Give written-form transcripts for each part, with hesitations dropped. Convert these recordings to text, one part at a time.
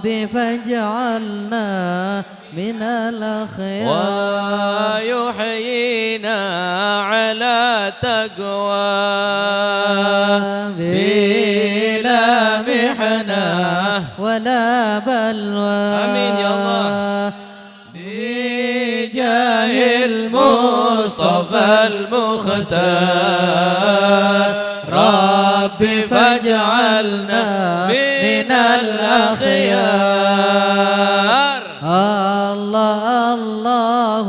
فاجعلنا من الأخيار ويحيينا على تقوى بلا محنة ولا بلوى آمين يا الله بجاه المصطفى المختار ربي فاجعلنا من الأخيار الله الله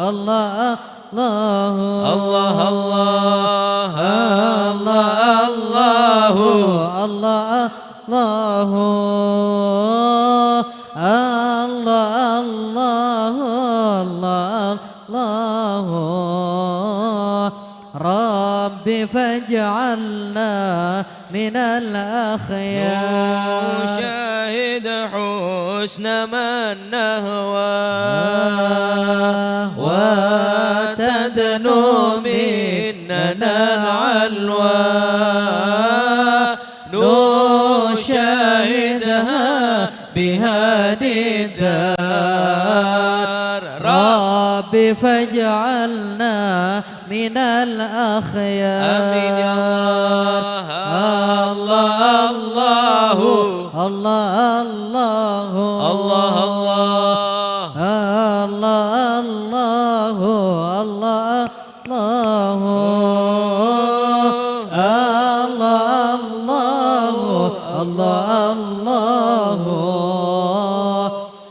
الله الله الله الله الله الله الله الله ربي فاجعلنا من الأخيار شاهد حسن من نهوى وتدنو مننا العلوى نشاهدها بهادي الدار ربي فاجعلنا من الأخيار آمين يا الله الله الله الله الله الله الله الله الله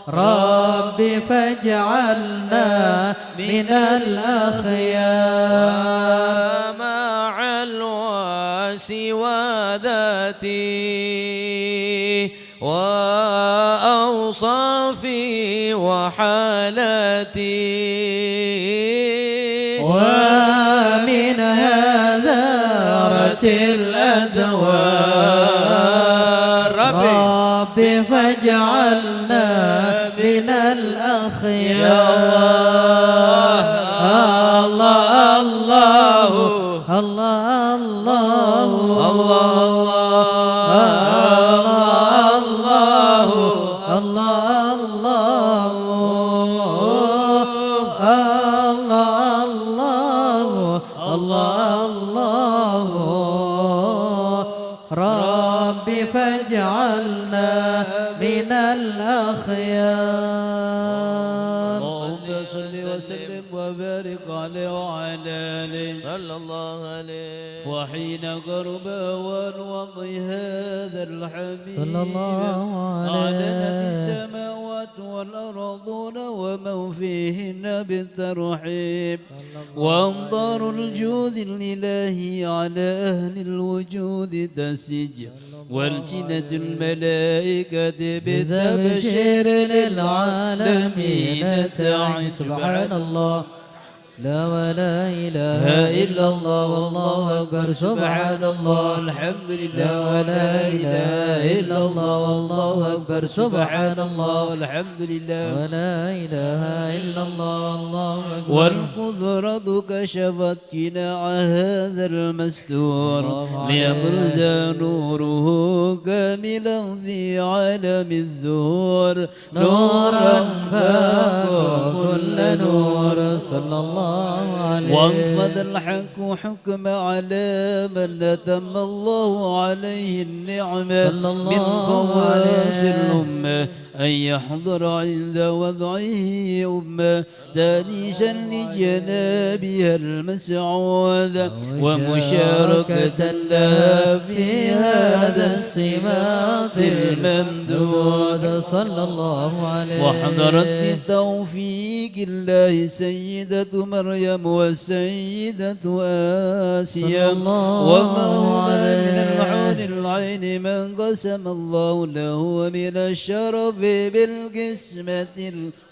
ربي فاجعلنا من الأخيار مع الواسي وذاتي وأوصافي وحالتي ومن هذارة الأدوار ربي فاجعلنا من الأخيار الله الله الله الله ربي فاجعلنا من الأخيار اللهم صل وسلم وبارك عليه وعلى آله صلى الله عليه وحين قرب ونوضي هذا الحبيب صلى الله عليه أعلنت السماوات والأرضون ومن فيهن بالترحيب وأمطار الجود الإلهي على أهل الوجود تسج والجنة الملائكة بالتبشير للعالمين تعي سبحان الله لا ولا إله إلا الله والله أكبر سبحان الله الحمد لله لا ولا إله إلا الله والله أكبر سبحان الله والحمد لله ولا إله إلا الله والله أكبر والقدرة كشفت قناع هذا المستور ليبرز نوره كاملا في عالم الظهور نورا فاق كل نور صلى الله عليه وانفذ الحق حكم على من أتم الله عليه النعمة من خواص الأمة أن يحضر عند وضعه أمة دانيشا لجنابها المسعود ومشاركة لها في هذا السماط الممدود صلى الله عليه وحضرت بتوفيق الله سيدة مريم والسيدة آسيا وما هما من العون العين من قسم الله له من الشرف بالقسمة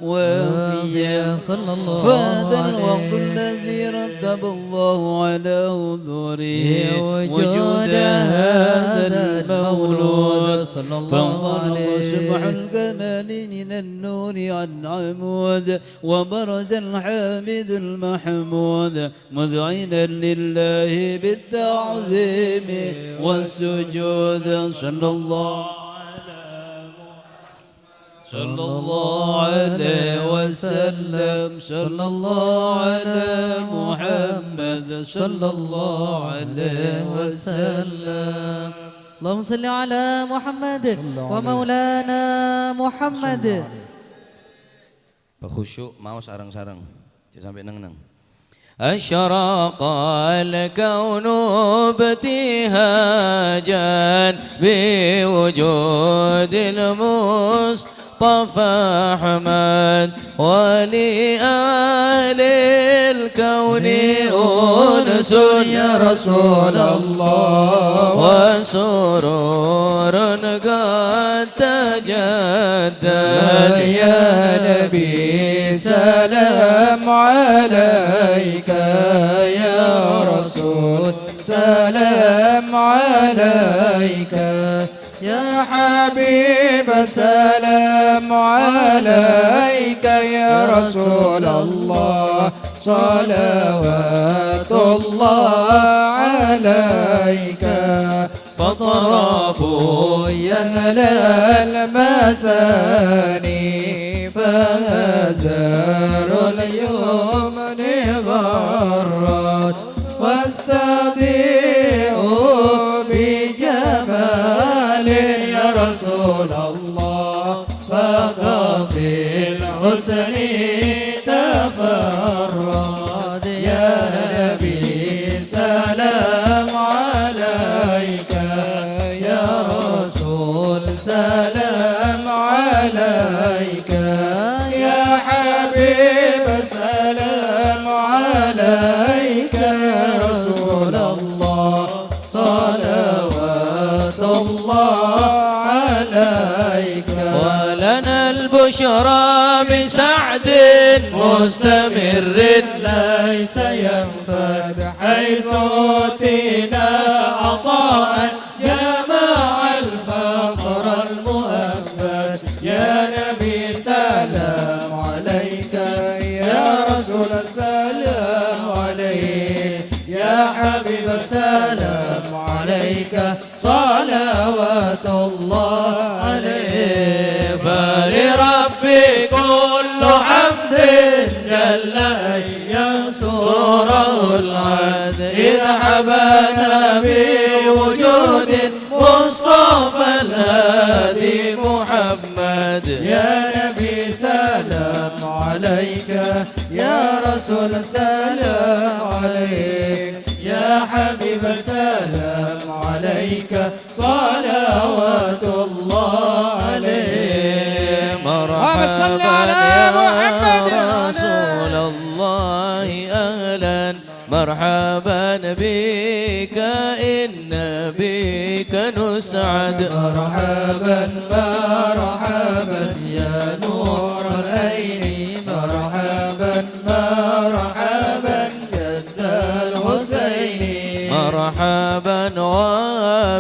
الوافية صلى الله فهذا الوقت الذي رتب الله على حضوره وجود هذا المولود فانطلق سبح الكمال من النور عن عمود وبرز الحامد المحمود مذعنا لله بالتعظيم والسجود صلى الله صلى الله عليه وسلم صلى الله على محمد صلى الله عليه وسلم اللهم صل على محمد ومولانا محمد. Khusyuk mau sarang-sarang sampai neng-neng. أشرق الكون ابتهاجا بوجود المصطفى أحمد ولآل الكون أنس يا رسول الله وسرور قد تجدد يا نبي سلام عليك يا رسول سلام عليك يا حبيب سلام عليك يا رسول الله صلوات الله عليك فطربوا يهلا المثاني فهزار اليوم غرت واستضيء بجمال يا رسول الله فقفي الحسن تفرد يا نبي سلام عليك يا رسول سلام عليك يا حبيب سلام عليك يا رسول الله صلوات الله عليك ولنا البشرى بسعد مستمر ليس ينفد حيث أوتينا عطاء جمع الفخر المؤبد يا نبي سلام عليك يا رسول سلام عليك يا حبيب سلام عليك صلوات الله عليه فلربي كل حمد جل أن ينصره العد إذ حبانا بوجود مصطفى الهادي محمد يا نبي سلام عليك يا رسول سلام عليك يا حبيب سلام عليك صلوات الله عليه مرحبا يا رسول الله أهلا مرحبا بك إن بك نسعد مرحبا مرحبا يا نور العين مرحبا مرحبا جد الحسين مرحبا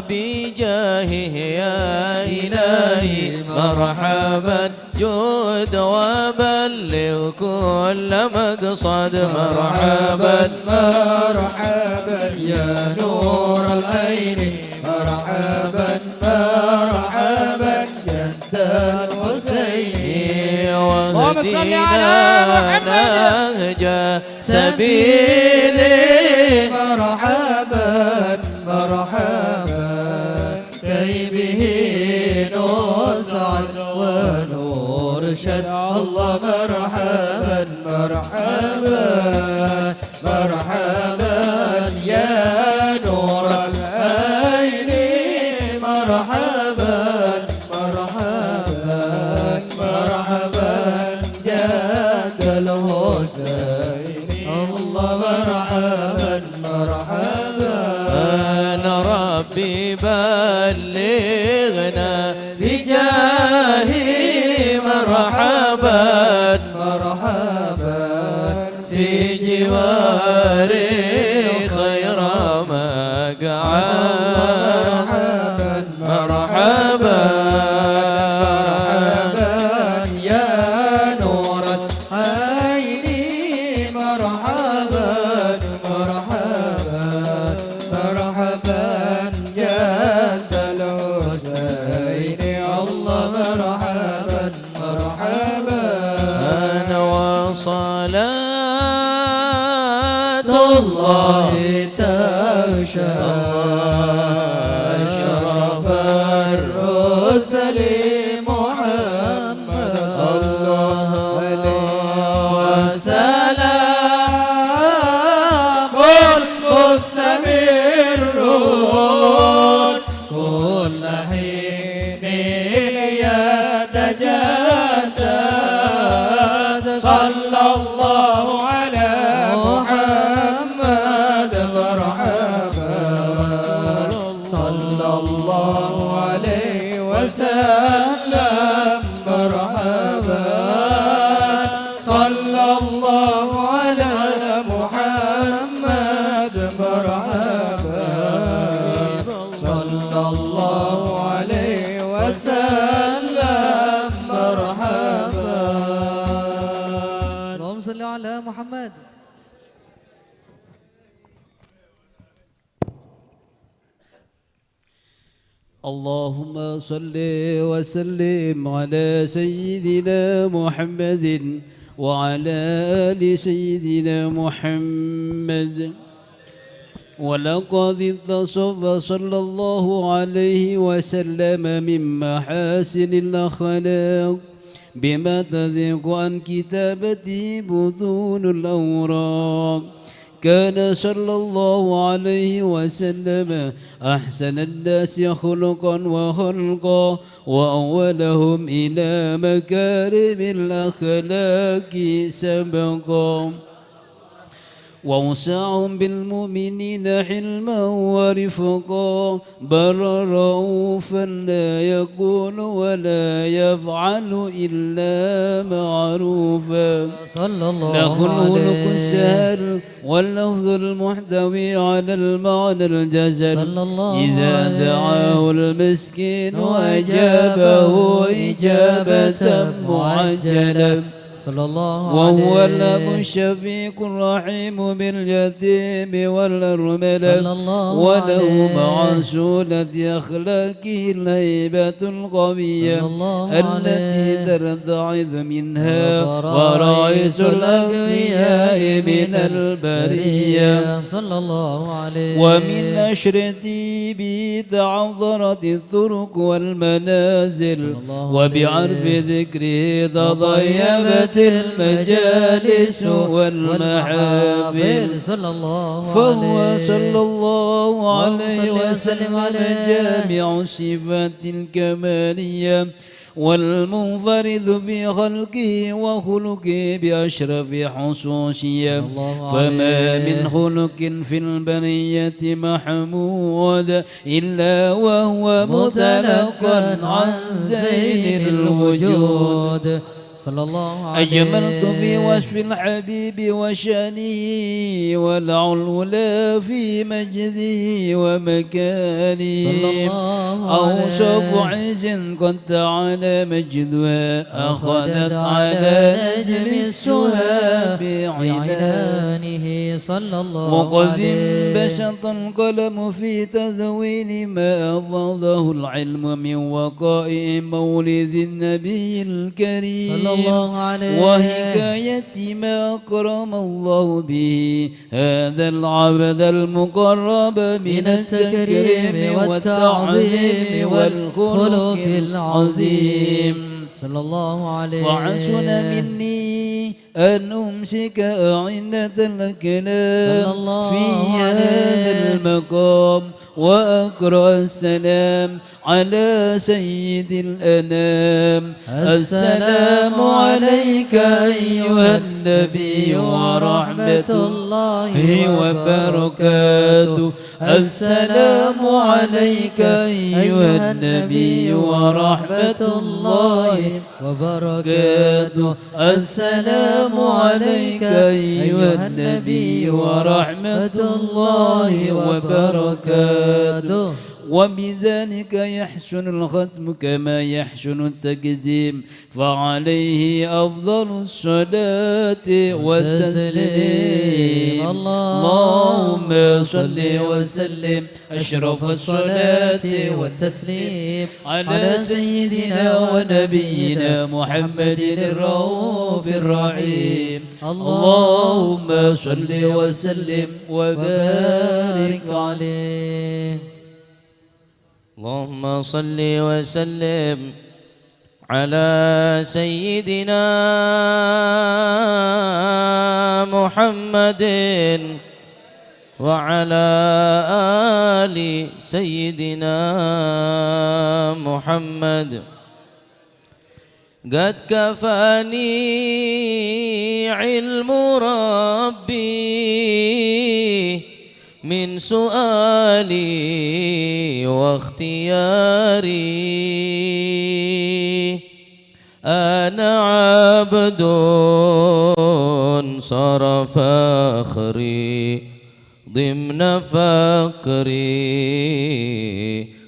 وبجاهه يا إلهي مرحبا جود وبلغ كل مقصد مرحبا مرحبا يا نور العين مرحبا مرحبا جد الحسين واهدنا نهج سبيلي مرحبا مرحبا كي به نسعد ونرشد الله مرحبا مرحبا مرحبا يا نور العين مرحبا مرحبا مرحبا جاد الحسين الله مرحبا مرحبا أنا ربي بلغنا بجاهي مرحبا مرحبا الله تغشى أشرف الرسل محمد صلى الله عليه وسلام مستمر كل حين يتجدد صلى الله على محمد مرحبا صلى الله عليه وسلم مرحبا صلى الله على محمد مرحبا صلى الله عليه وسلم مرحبا اللهم صل على محمد. اللهم صل وسلم على سيدنا محمد وعلى آل سيدنا محمد. ولقد اتصف صلى الله عليه وسلم من محاسن الأخلاق بما تذيق عن كتابته بطون الأوراق. كان صلى الله عليه وسلم أحسن الناس خلقا وخلقا وأولهم إلى مكارم الأخلاق سبقا ووسعهم بالمؤمنين حلما ورفقا بل رؤوفا لا يقول ولا يفعل إلا معروفا صلى الله له الخلق السهل واللفظ المحتوي على المعنى الجزل إذا دعاه المسكين أجابه إجابة معجلة صلى الله عليه وهو الأب الشفيق الرحيم باليتيم والأرملة وله مع سولة أخلاقه الهيبة القوية التي ترتعظ منها ورئيس الأغنياء من البرية صلى الله عليه ومن أشرته به تعذرت الطرق والمنازل وبعرف ذكره تضيبت المجالس والمحافل فهو صلى الله عليه وسلم جامع الصفات الكمالية والمنفرد بخلقه وخلقه بأشرف حصوصية فما من خلق في البرية محمود إلا وهو متلقا عن زين الوجود صلى الله عليه أجملت في وصف الحبيب وشانه والعلا في مجده ومكانه أوصف عز قد تعالى مجدها أخذت على نجم السهاب عنانه صلى الله وقد انبسط القلم في تذوين ما أفاضه العلم من وقائع مولد النبي الكريم صلى الله عليه وحكاية ما أكرم الله به هذا العبد المقرب من التكريم والتعظيم والخلق العظيم صلى الله عليه وحسن مني أن أمسك أعنة الكلام في هذا المقام وأقرأ السلام على سيد الأنام. السلام عليك أيها النبي ورحمة الله وبركاته. السلام عليك أيها النبي ورحمة الله وبركاته. السلام عليك أيها النبي ورحمة الله وبركاته. وبذلك يحسن الختم كما يحسن التقديم فعليه أفضل الصلاة والتسليم اللهم صل وسلم أشرف الصلاة والتسليم على سيدنا ونبينا محمد الرؤوف الرحيم اللهم صل وسلم وبارك عليه. اللهم صل وسلم على سيدنا محمد وعلى آل سيدنا محمد. قد كفاني علم ربي من سؤالي واختياري أنا عبد صار فخري ضمن فقري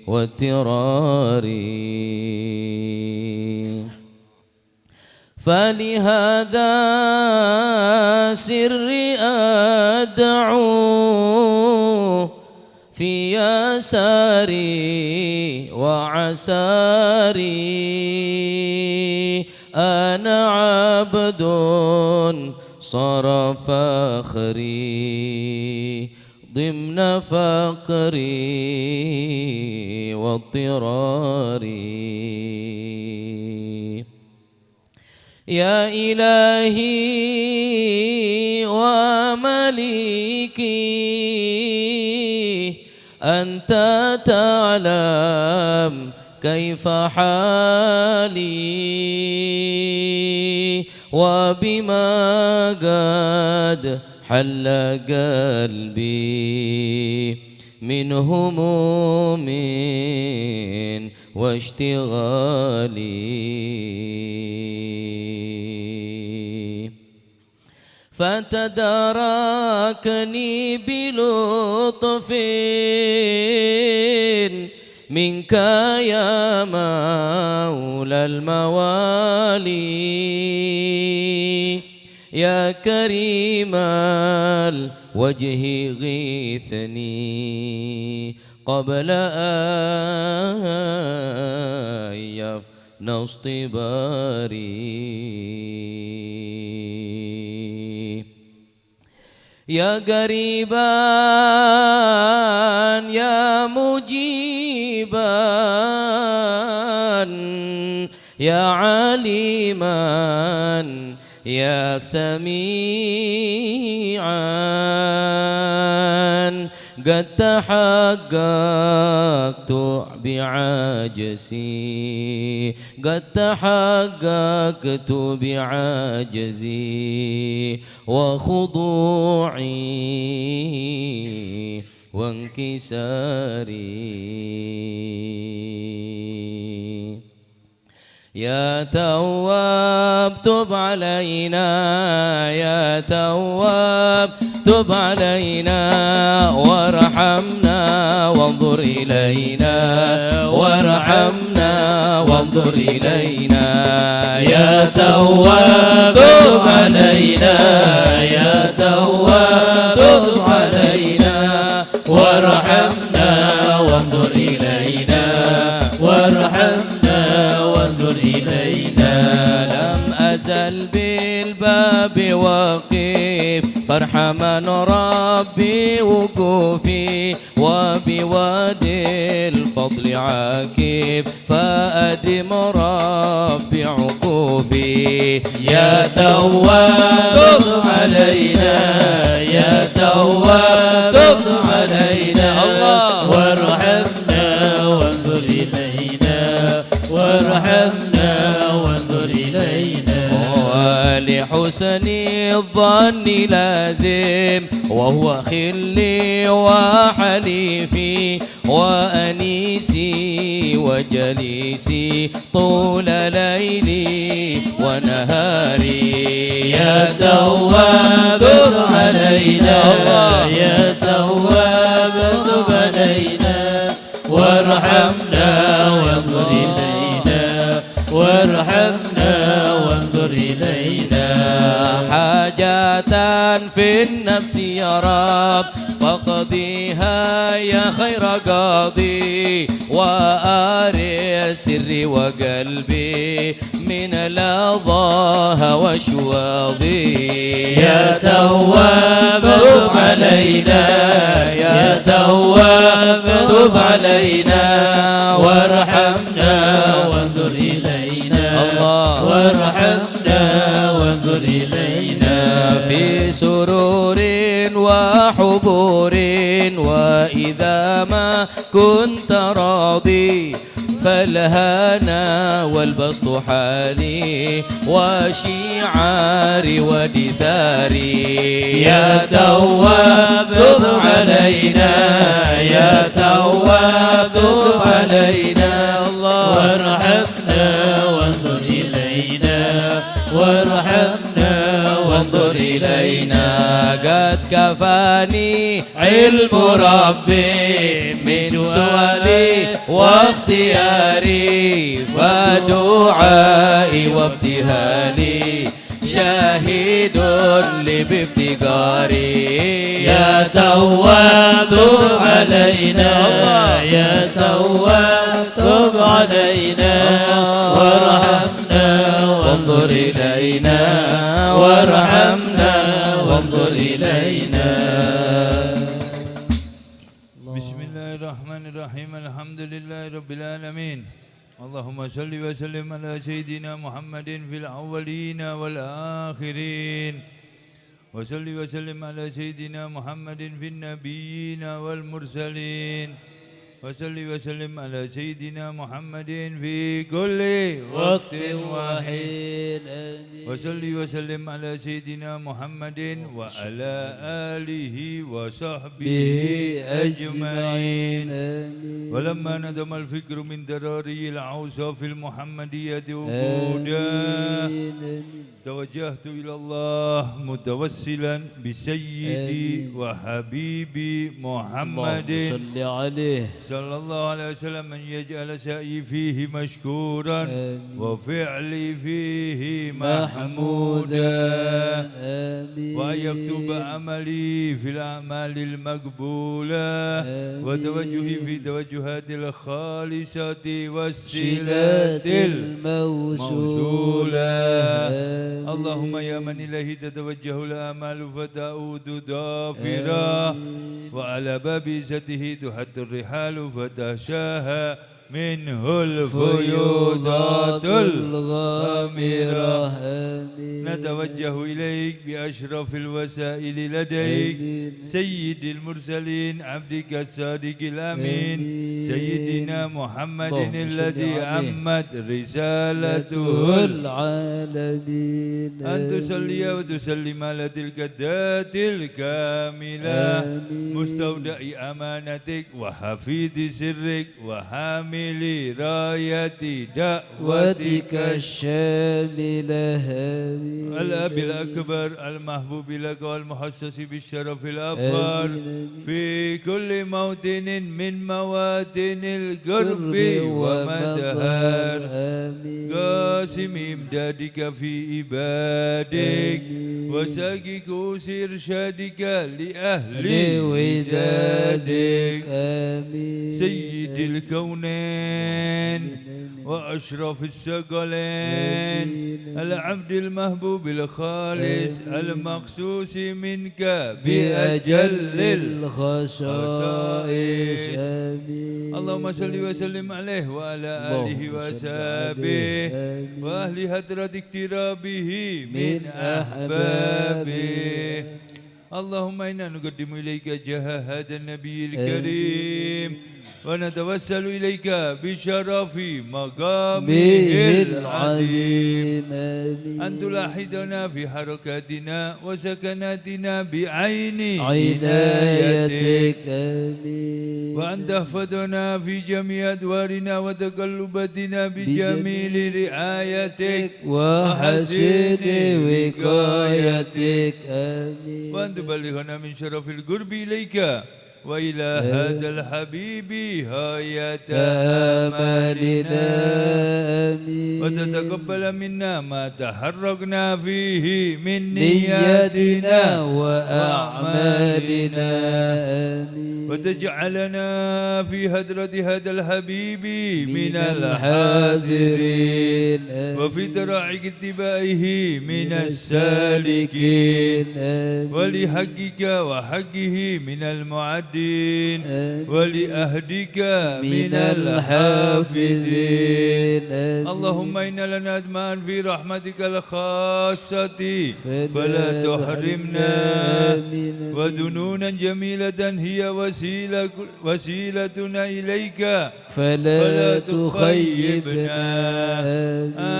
واضطراري فلهذا سري أدعو في يساري وعساري أنا عبد صار فخري ضمن فقري واضطراري يا إلهي ومليكي أنت تعلم كيف حالي وبما قد حل قلبي من هموم واشتغالي فتداركني بلطف منك يا مولى الموالي يا كريم الوجه غيثني قبل أن يفنى اصطباري يا قريبا يا مجيبا يا عليما يا سميعا قد تحققت بعجزي قد تحققت بعجزي وخضوعي وانكساري يا تواب تب علينا يا تواب تب علينا وارحمنا وانظر إلينا وارحمنا وانظر إلينا يا تواب تب علينا يا تواب تب علينا وارحمنا وانظر إلينا وارحمنا وانظر إلينا لم أزل بالباب وقيف فارحمن ربي وقوفي وبوادي الفضل عاكف فأدم ربي عقوفي يا تواب تب علينا يا تواب تب علينا الله وارحمنا وانظر إلينا وارحمنا وانظر إلينا ولحسن الظن لازم وهو خلي وحليفي وأنيسي وجليسي طول ليلي ونهاري يا تواب تب علينا يا تواب تب علينا وارحمنا وانظر إلينا وارحمنا وانظر إلينا حاجات في النفس يا رب فاقضيها يا خير قاضي وآري سري وقلبي من لظاها وشواظي يا تواب تب علينا يا تواب تب علينا وارحمنا وانظر إلينا وارحمنا وانظر إلينا في سرور وحبور وإذا ما كنت راضي فالهنا والبسط حالي وشعاري ودثاري يا تواب تب علينا يا تواب تب علينا الله وارحمنا وانظر إلينا وارحمنا وانظر إلينا قد كفاني علم ربي من سؤالي واختياري فدعائي وابتهالي شاهد لي بافتقاري يا تواب تب علينا يا تواب تب علينا وارحمنا وانظر إلينا وارحمنا وانظر إلينا بسم الله الرحمن الرحيم الحمد لله رب العالمين اللهم صل وسلم على سيدنا محمد في الأولين والآخرين وصل وسلم على سيدنا محمد في النبيين والمرسلين وصل وسلم على سيدنا محمد في كل وقت وحين وصل وسلم على سيدنا محمد وعلى آله وصحبه أجمعين ولما ندم الفكر من دراري الأوصاف المحمدية وجودا توجهت إلى الله متوسلا بسيدي وحبيبي محمد صل عليه صلى الله عليه وسلم أن يجعل سعي فيه مشكورا وفعلي فيه محمودا وأن يكتب عملي في الأعمال المقبولة وتوجهي في توجهات الخالصة والصلات الموصولة اللهم يا من إليه تتوجه الآمال فتعود ضافرة وعلى باب عزته تحت الرحال فتخشاها منه الفيوضات الغامرة نتوجه إليك بأشرف الوسائل لديك سيد المرسلين عبدك الصادق الأمين سيدنا محمد الذي عمت رسالته العالمين أن تصلي وتسلم على تلك الذات الكاملة مستودع أمانتك وحفيظ سرك وحامل راية دعوتك الشاملة الأب الأكبر المحبوب لك والمحسس بالشرف الأفخر في كل موطن من مواتن القرب ومدهر قاسم إمدادك في عبادك وساقي كوس إرشادك لأهل ودادك سيد الكونين وأشرف الثقلين العبد المحبوب الخالص المخصوص منك بأجل الخصائص اللهم صل وسلم عليه وعلى آله وأصحابه وأهل هدرة اقترابه من أحبابه اللهم إنا نقدم إليك جاه هذا النبي الكريم ونتوسل إليك بشرف مقامه العظيم أن تلاحظنا في حركاتنا وسكناتنا بعين عنايتك وأن تحفظنا في جميع أدوارنا وتقلباتنا بجميل رعايتك وحسن وقايتك وأن تبلغنا من شرف القرب إليك وإلى هذا الحبيب غاية آمالنا آمالنا آمين وتتقبل منا ما تحركنا فيه من نياتنا نياتنا وأعمالنا آمين وتجعلنا في هدرة هذا الحبيب من الحاضرين الحاضرين وفي طرائق اتباعه من السالكين ولحقك وحقه من المعدين ولأهدك من الحافظين اللهم إنا لنا أدمان في رحمتك الخاصة فلا تحرمنا وذنونا جميلة هي وسيلتنا إليك فلا تخيبنا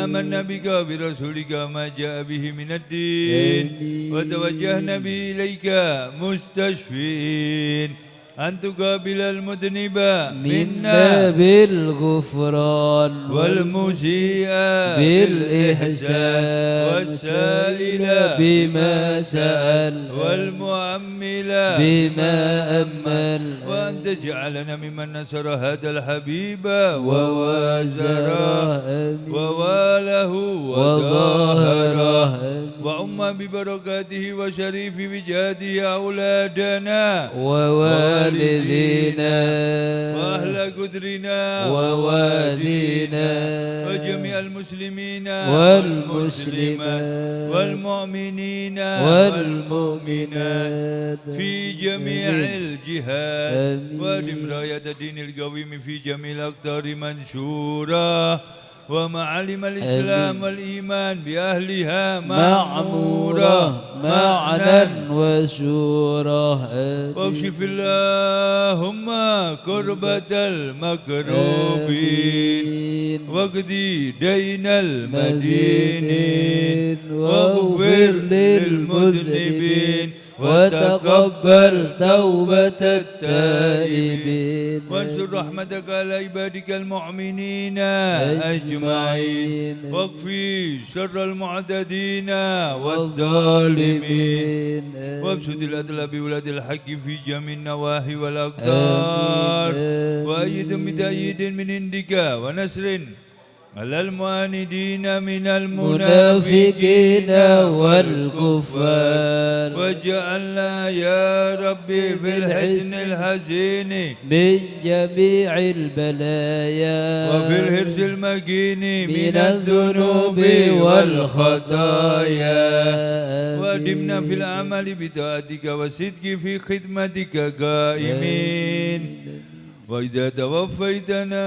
آمنا بك وبرسولك ما جاء به من الدين وتوجهنا به إليك مستشفين أن تقابل المذنب منا بالغفران والمسيء بالإحسان والسائل بما سأل والمؤمل بما أمل وأن تجعلنا ممن نصر هذا الحبيب ووازره وواله وظاهره وأم ببركاته وشريف بجاده أولادنا ووالدينا وأهل قدرنا ووالدينا وجميع المسلمين والمسلمات والمؤمنين والمؤمنات في جميع الجهات آمين. وادم راية الدين القويم في جميع الأقطار منشورة ومعالم الإسلام والإيمان بأهلها معمورة معنا وسورة واكشف اللهم كربة المكروبين واقضي دين المدينين واغفر للمذنبين وتقبل توبة التائبين وانشر رحمتك على عبادك المؤمنين أجمعين واكفي شر المعتدين والظالمين وابسط الأدل بولاد الحق في جميع النواحي والأقطار وأيدهم بتأييد من عندك ونصر على المعاندين من المنافقين والكفار واجعلنا يا ربي في الحزن الحزين من جميع البلايا وفي الحرص المكين من الذنوب والخطايا وادمنا في العمل بطاعتك والصدق في خدمتك قائمين وإذا توفيتنا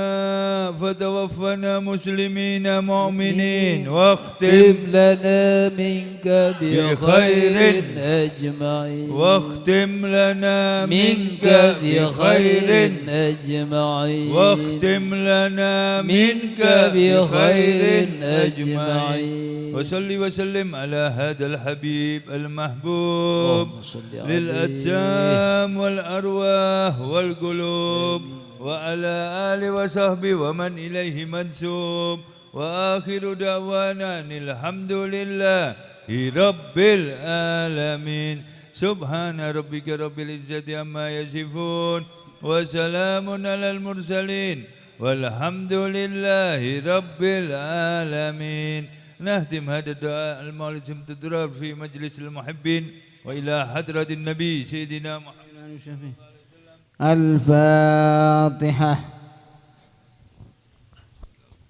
فتوفنا مسلمين مؤمنين واختم لنا منك بخير أجمعين واختم لنا منك بخير أجمعين واختم لنا منك بخير أجمعين وصل وسلم على هذا الحبيب المحبوب للأجسام والأرواح والقلوب وعلى آله وصحبه ومن إليه منسوب وآخر دعوانا الحمد لله رب العالمين سبحان ربك رب العزة عما يصفون وسلام على المرسلين والحمد لله رب العالمين نهتم هذا الدعاء المولد تدرار في مجلس المحبين وإلى حضرة النبي سيدنا محمد الفاتحة.